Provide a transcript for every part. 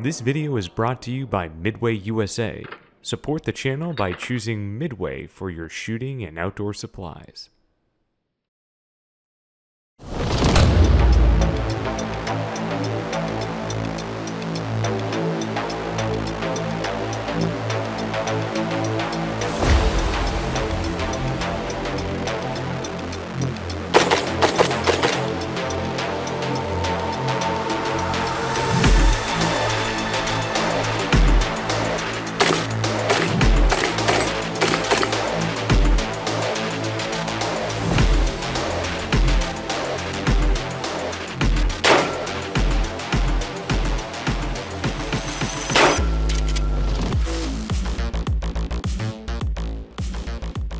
This video is brought to you by Midway USA. Support the channel by choosing Midway for your shooting and outdoor supplies.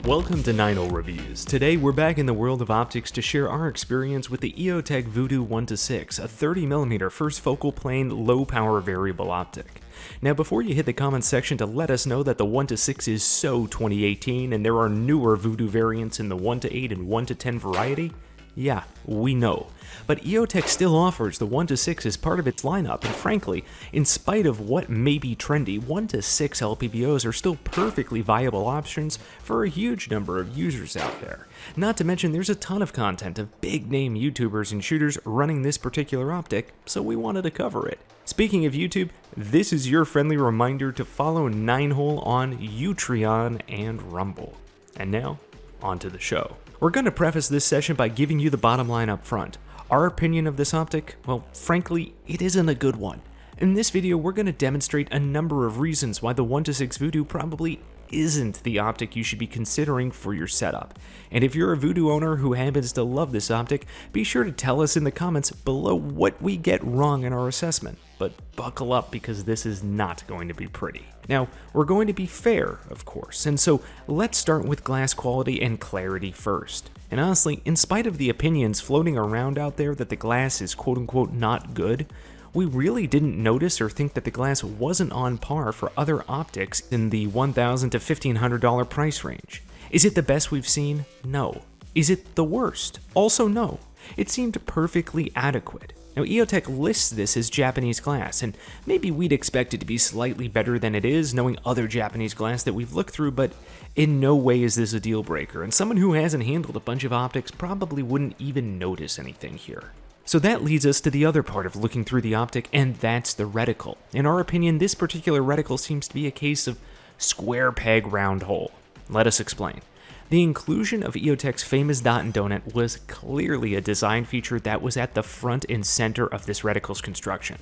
Welcome to 9-0 Reviews. Today we're back in the world of optics to share our experience with the Eotech Vudu 1-6, a 30mm first focal plane low power variable optic. Now before you hit the comments section to let us know that the 1-6 is so 2018 and there are newer Vudu variants in the 1-8 and 1-10 variety, yeah, we know. But Eotech still offers the 1-6 as part of its lineup, and frankly, in spite of what may be trendy, 1-6 LPVOs are still perfectly viable options for a huge number of users out there. Not to mention there's a ton of content of big name YouTubers and shooters running this particular optic, so we wanted to cover it. Speaking of YouTube, this is your friendly reminder to follow 9-Hole on Utreon and Rumble. And now, on to the show. We're going to preface this session by giving you the bottom line up front. Our opinion of this optic, well, frankly, it isn't a good one. In this video, we're going to demonstrate a number of reasons why the 1-6 Vudu probably isn't the optic you should be considering for your setup. And if you're a Vudu owner who happens to love this optic, be sure to tell us in the comments below what we get wrong in our assessment. But buckle up because this is not going to be pretty. Now, we're going to be fair, of course, and so let's start with glass quality and clarity first. And honestly, in spite of the opinions floating around out there that the glass is quote-unquote not good, we really didn't notice or think that the glass wasn't on par for other optics in the $1,000 to $1,500 price range. Is it the best we've seen? No. Is it the worst? Also no. It seemed perfectly adequate. Now Eotech lists this as Japanese glass, and maybe we'd expect it to be slightly better than it is, knowing other Japanese glass that we've looked through, but in no way is this a deal breaker, and someone who hasn't handled a bunch of optics probably wouldn't even notice anything here. So that leads us to the other part of looking through the optic, and that's the reticle. In our opinion, this particular reticle seems to be a case of square peg round hole. Let us explain. The inclusion of Eotech's famous dot and donut was clearly a design feature that was at the front and center of this reticle's construction.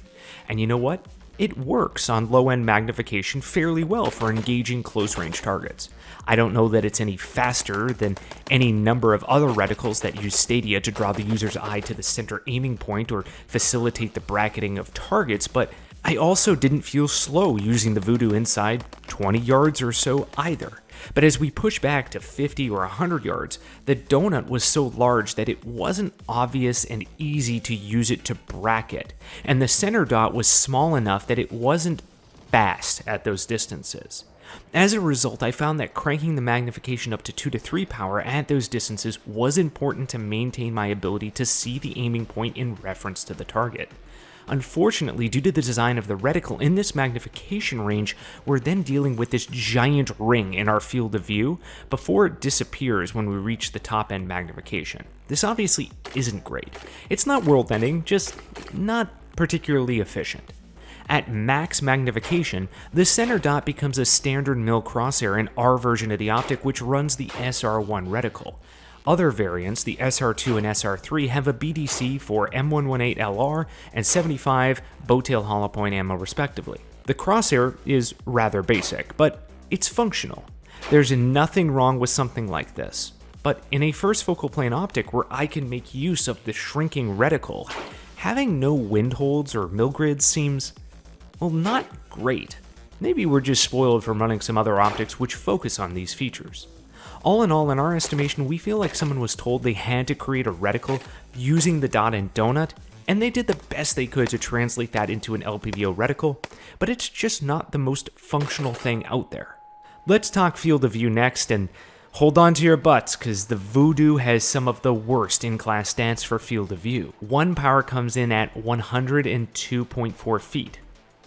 And you know what? It works on low-end magnification fairly well for engaging close-range targets. I don't know that it's any faster than any number of other reticles that use stadia to draw the user's eye to the center aiming point or facilitate the bracketing of targets, but I also didn't feel slow using the Vudu inside 20 yards or so either. But as we push back to 50 or 100 yards, the donut was so large that it wasn't obvious and easy to use it to bracket, and the center dot was small enough that it wasn't fast at those distances. As a result, I found that cranking the magnification up to 2 to 3 power at those distances was important to maintain my ability to see the aiming point in reference to the target. Unfortunately, due to the design of the reticle in this magnification range, we're then dealing with this giant ring in our field of view before it disappears when we reach the top end magnification. This obviously isn't great. It's not world-ending, just not particularly efficient. At max magnification, the center dot becomes a standard mil crosshair in our version of the optic, which runs the SR1 reticle. Other variants, the SR2 and SR3, have a BDC for M118LR and 75 bowtail hollow point ammo respectively. The crosshair is rather basic, but it's functional. There's nothing wrong with something like this. But in a first focal plane optic where I can make use of the shrinking reticle, having no wind holds or mil grids seems, well, not great. Maybe we're just spoiled from running some other optics which focus on these features. All in all, in our estimation, we feel like someone was told they had to create a reticle using the dot and donut, and they did the best they could to translate that into an LPVO reticle, but it's just not the most functional thing out there. Let's talk field of view next, and hold on to your butts, because the Vudu has some of the worst in-class stats for field of view. One power comes in at 102.4 feet.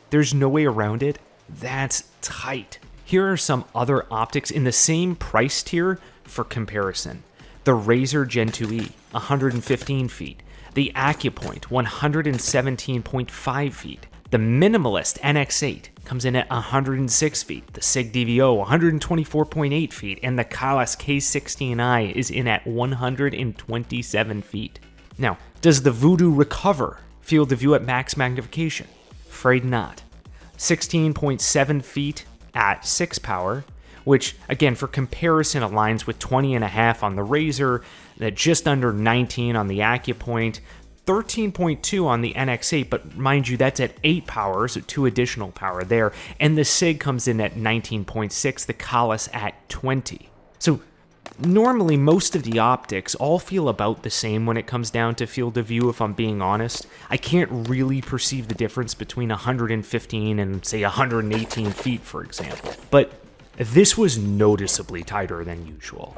There's no way around it. That's tight. Here are some other optics in the same price tier for comparison. The Razer Gen 2E, 115 feet. The Acupoint, 117.5 feet. The Minimalist NX8 comes in at 106 feet. The Sig DVO, 124.8 feet. And the Kalas K16i is in at 127 feet. Now, does the Vudu recover field of view at max magnification? Afraid not. 16.7 feet at 6 power, which, again, for comparison aligns with 20.5 on the Razer, just under 19 on the Acupoint, 13.2 on the NX8, but mind you, that's at 8 power, so 2 additional power there, and the Sig comes in at 19.6, the Kalas at 20. So normally most of the optics all feel about the same when it comes down to field of view, if I'm being honest. I can't really perceive the difference between 115 and, say, 118 feet, for example. But this was noticeably tighter than usual.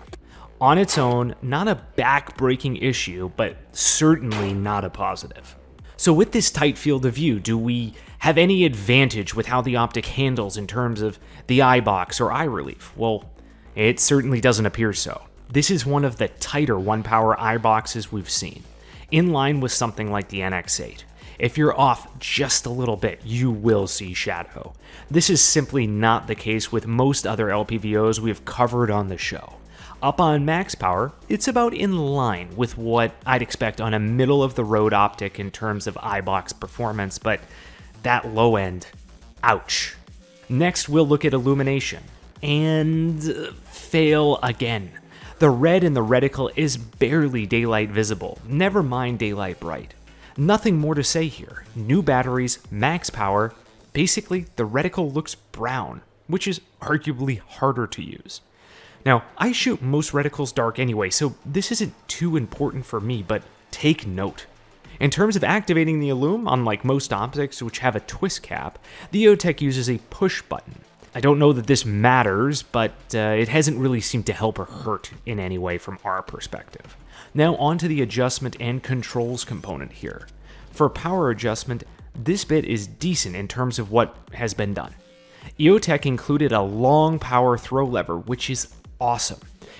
On its own, not a back-breaking issue, but certainly not a positive. So with this tight field of view, do we have any advantage with how the optic handles in terms of the eye box or eye relief? Well, it certainly doesn't appear so. This is one of the tighter 1-power eye boxes we've seen, in line with something like the NX8. If you're off just a little bit, you will see shadow. This is simply not the case with most other LPVOs we've covered on the show. Up on max power, it's about in line with what I'd expect on a middle-of-the-road optic in terms of Eyebox performance, but that low end, ouch. Next, we'll look at Illumination, and fail again. The red in the reticle is barely daylight visible, never mind daylight bright. Nothing more to say here. New batteries, max power, basically the reticle looks brown, which is arguably harder to use. Now, I shoot most reticles dark anyway, so this isn't too important for me, but take note. In terms of activating the Illum, unlike most optics which have a twist cap, the Eotech uses a push button. I don't know that this matters, but it hasn't really seemed to help or hurt in any way from our perspective. Now onto the adjustment and controls component here. For power adjustment, this bit is decent in terms of what has been done. Eotech included a long power throw lever, which is awesome.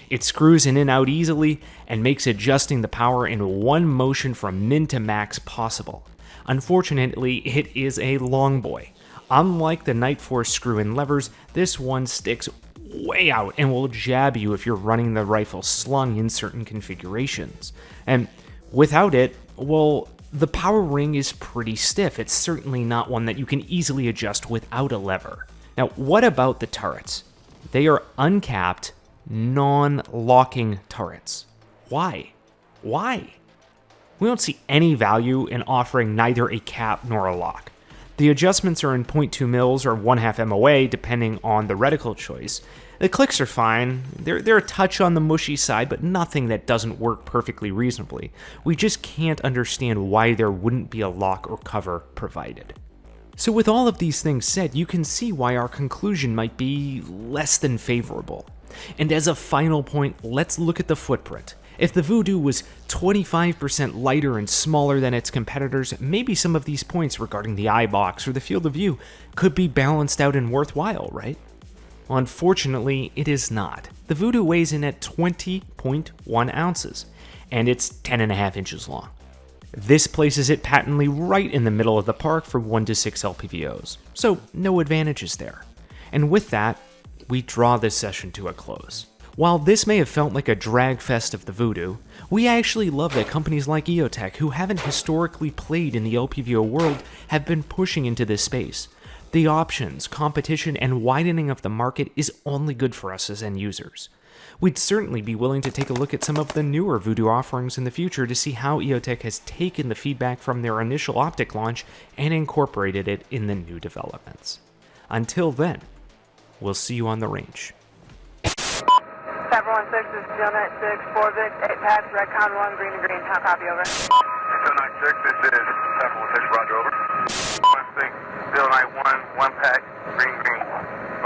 It screws in and out easily and makes adjusting the power in one motion from min to max possible. Unfortunately, it is a long boy. Unlike the Night Force screw-in levers, this one sticks way out and will jab you if you're running the rifle slung in certain configurations. And without it, well, the power ring is pretty stiff. It's certainly not one that you can easily adjust without a lever. Now, what about the turrets? They are uncapped, non-locking turrets. Why? Why? We don't see any value in offering neither a cap nor a lock. The adjustments are in 0.2 mils or 1/2 MOA, depending on the reticle choice. The clicks are fine. They're a touch on the mushy side, but nothing that doesn't work perfectly reasonably. We just can't understand why there wouldn't be a lock or cover provided. So with all of these things said, you can see why our conclusion might be less than favorable. And as a final point, let's look at the footprint. If the Vudu was 25% lighter and smaller than its competitors, maybe some of these points regarding the eye box or the field of view could be balanced out and worthwhile, right? Well, unfortunately, it is not. The Vudu weighs in at 20.1 ounces, and it's 10.5 inches long. This places it patently right in the middle of the park for 1 to 6 LPVOs, so no advantages there. And with that, we draw this session to a close. While this may have felt like a drag fest of the Vudu, we actually love that companies like Eotech, who haven't historically played in the LPVO world, have been pushing into this space. The options, competition, and widening of the market is only good for us as end users. We'd certainly be willing to take a look at some of the newer Vudu offerings in the future to see how Eotech has taken the feedback from their initial optic launch and incorporated it in the new developments. Until then, we'll see you on the range. 716, this is Jill 96, 4 Vic, 8 Pax, Redcon 1, green to green, top copy, over. Jill 96, this is 716, roger, over. 16, Jill 91, 1 Pax, green, green,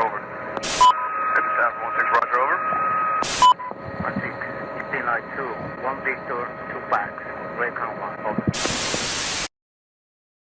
over. This is 716, roger, over. 16, 2, 1 Victor, 2 Pax, Redcon 1, over.